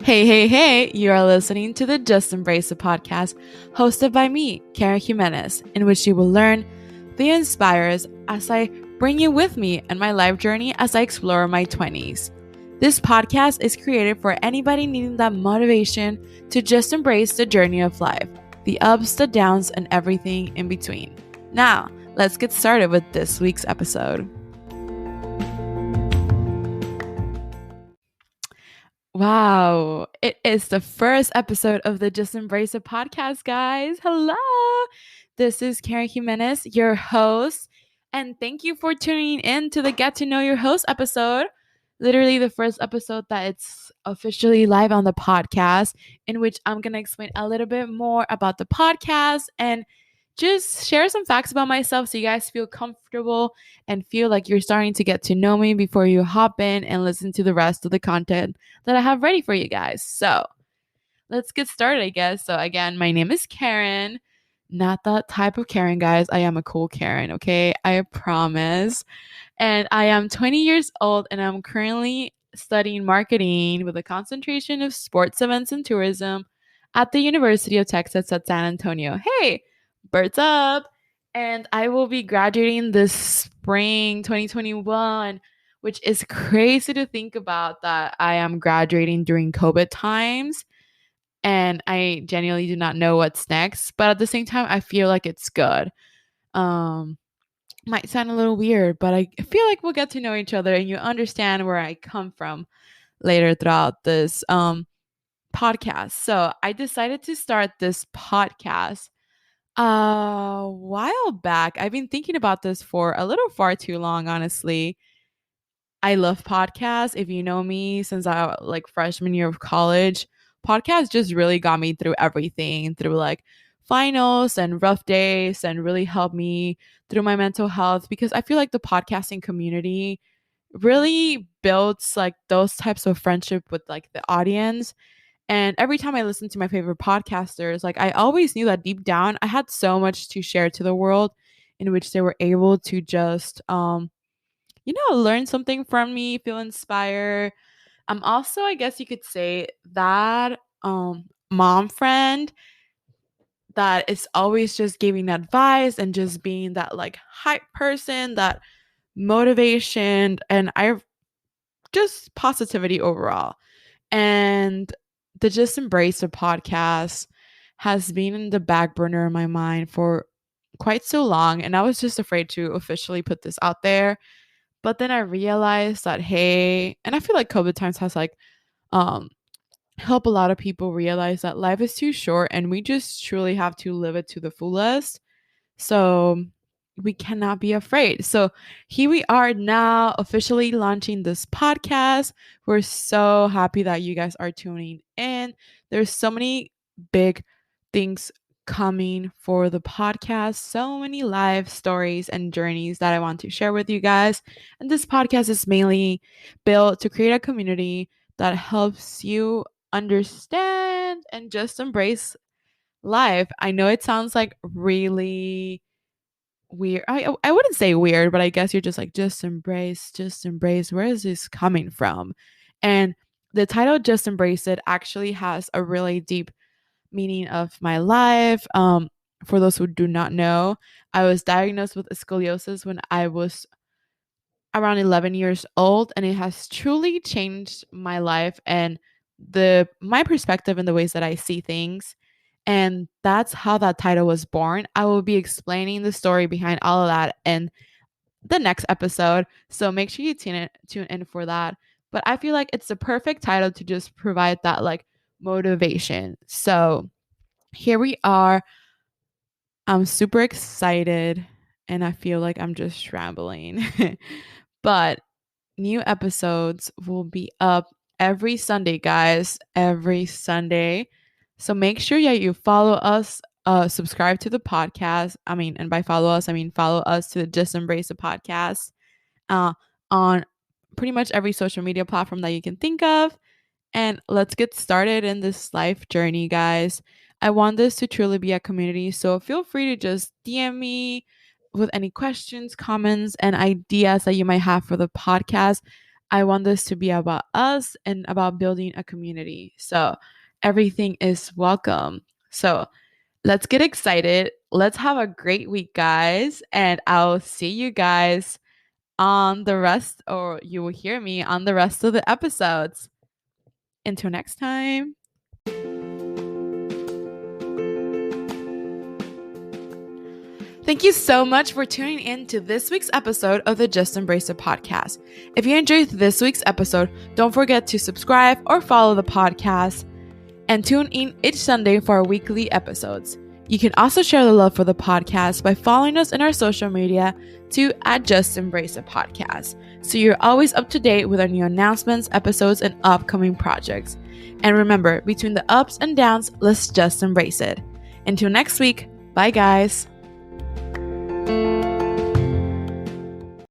Hey, hey, hey, you are listening to the Just Embrace It podcast, hosted by me, Karen Jimenez, in which you will learn, be inspired as I bring you with me in my life journey as I explore my 20s. This podcast is created for anybody needing that motivation to just embrace the journey of life, the ups, the downs, and everything in between. Now, let's get started with this week's episode. Wow, it is the first episode of the Just Embrace It podcast, guys. Hello. This is Karen Jimenez, your host, and thank you for tuning in to the Get to Know Your Host episode. Literally the first episode that it's officially live on the podcast, in which I'm going to explain a little bit more about the podcast and just share some facts about myself so you guys feel comfortable and feel like you're starting to get to know me before you hop in and listen to the rest of the content that I have ready for you guys. So let's get started, I guess. So, again, my name is Karen. Not that type of Karen, guys. I am a cool Karen, okay? I promise. And I am 20 years old and I'm currently studying marketing with a concentration of sports events and tourism at the University of Texas at San Antonio. Hey, birds up! And I will be graduating this spring 2021, which is crazy to think about that I am graduating during COVID times. And I genuinely do not know what's next, but at the same time, I feel like it's good. Um, might sound a little weird, but I feel like we'll get to know each other and you understand where I come from later throughout this podcast. So I decided to start this podcast a while back. I've been thinking about this for a little far too long, honestly. I love podcasts. If you know me since I like freshman year of college, podcasts just really got me through everything, through like finals and rough days, and really helped me through my mental health because I feel like the podcasting community really builds like those types of friendship with like the audience. And every time I listen to my favorite podcasters, like I always knew that deep down I had so much to share to the world in which they were able to just learn something from me, feel inspired. I'm also, I guess you could say, that mom friend that is always just giving advice and just being that like hype person, that motivation, and I just positivity overall. And the Just Embrace the podcast has been in the back burner of my mind for quite so long. And I was just afraid to officially put this out there. But then I realized that, hey, and I feel like COVID times has like um help a lot of people realize that life is too short and we just truly have to live it to the fullest. So we cannot be afraid. So here we are now officially launching this podcast. We're so happy that you guys are tuning in. There's so many big things coming for the podcast, so many live stories and journeys that I want to share with you guys. And this podcast is mainly built to create a community that helps you understand and just embrace life. I know it sounds like really weird. I wouldn't say weird, but I guess you're just like, just embrace, just embrace. Where is this coming from? And the title Just Embrace It actually has a really deep meaning of my life. For those who do not know, I was diagnosed with scoliosis when I was around 11 years old, and it has truly changed my life and the my perspective and the ways that I see things. And that's how that title was born. I will be explaining the story behind all of that in the next episode. So make sure you tune in for that. But I feel like it's the perfect title to just provide that like motivation. So here we are. I'm super excited and I feel like I'm just rambling. But new episodes will be up every Sunday, guys. Every Sunday. So make sure that you follow us, subscribe to the podcast. I mean, and by follow us, I mean follow us to the Just Embrace the podcast uh, on pretty much every social media platform that you can think of. And let's get started in this life journey, guys. I want this to truly be a community, so feel free to just DM me with any questions, comments, and ideas that you might have for the podcast. I want this to be about us and about building a community. So everything is welcome. So let's get excited. Let's have a great week, guys. And I'll see you guys on the rest, or you will hear me on the rest of the episodes. Until next time. Thank you so much for tuning in to this week's episode of the Just Embrace It podcast. If you enjoyed this week's episode, don't forget to subscribe or follow the podcast and tune in each Sunday for our weekly episodes. You can also share the love for the podcast by following us in our social media to @justembraceitpodcast, so you're always up to date with our new announcements, episodes, and upcoming projects. And remember, between the ups and downs, let's just embrace it. Until next week, bye guys.